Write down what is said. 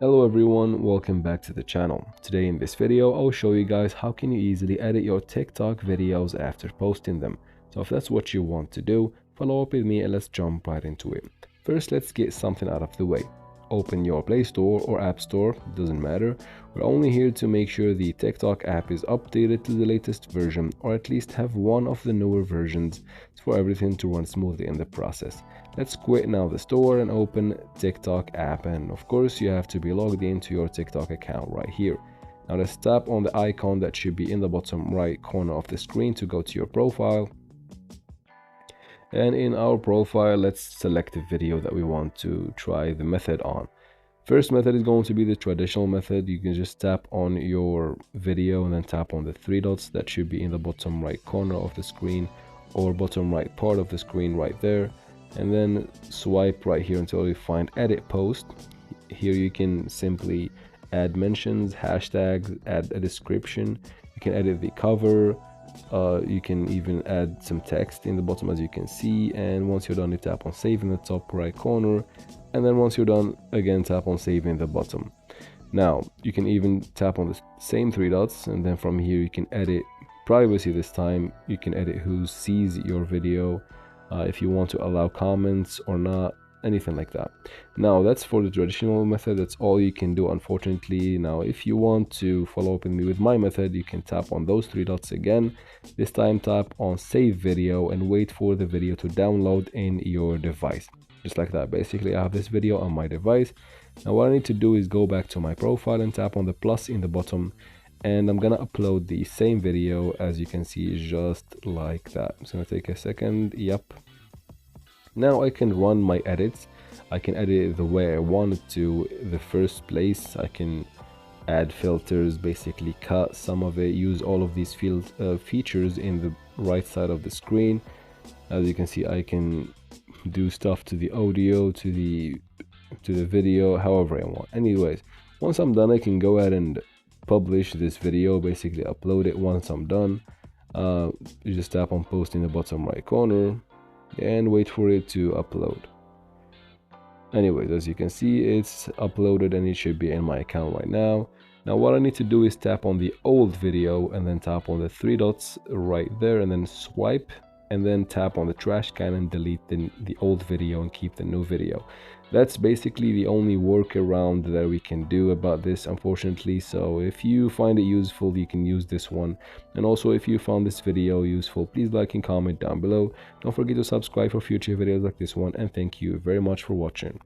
Hello everyone, welcome back to the channel. Today in this video, I'll show you guys how can you easily edit your TikTok videos after posting them. So if that's what you want to do, follow up with me and let's jump right into it. First, let's get something out of the way. Open your Play Store or App Store, doesn't matter. We're only here to make sure the TikTok app is updated to the latest version, or at least have one of the newer versions for everything to run smoothly in the process. Let's quit now the store and open TikTok app, and of course you have to be logged into your TikTok account right here. Now let's tap on the icon that should be in the bottom right corner of the screen to go to your profile. And in our profile, let's select the video that we want to try the method on. First method is going to be the traditional method. You can just tap on your video and then tap on the three dots that should be in the bottom right corner of the screen or bottom right part of the screen right there, and then swipe right here until you find edit post. Here you can simply add mentions, hashtags, add a description. You can edit the cover. You can even add some text in the bottom, as you can see, and once you're done you tap on save in the top right corner, and then once you're done again tap on save in the bottom. Now you can even tap on the same three dots, and then from here you can edit privacy. This time you can edit who sees your video, if you want to allow comments or not, anything like that. Now that's for the traditional method. That's all you can do, unfortunately. Now if you want to follow up with me with my method, you can tap on those three dots again. This time tap on save video and wait for the video to download in your device, just like that. Basically I have this video on my device. Now what I need to do is go back to my profile and tap on the plus in the bottom, and I'm gonna upload the same video, as you can see, just like that. It's gonna take a second. Yep. Now I can run my edits. I can edit it the way I want it to. The first place, I can add filters, basically cut some of it, use all of these features in the right side of the screen. As you can see, I can do stuff to the audio, to the video, however I want. Anyways, once I'm done, I can go ahead and publish this video, basically upload it. Once I'm done, you just tap on post in the bottom right corner and wait for it to upload. Anyways, as you can see, it's uploaded and it should be in my account right now. Now what I need to do is tap on the old video and then tap on the three dots right there and then swipe, and then tap on the trash can and delete the old video and keep the new video. That's basically the only workaround that we can do about this, unfortunately. So if you find it useful, you can use this one. And also, if you found this video useful, please like and comment down below. Don't forget to subscribe for future videos like this one, and thank you very much for watching.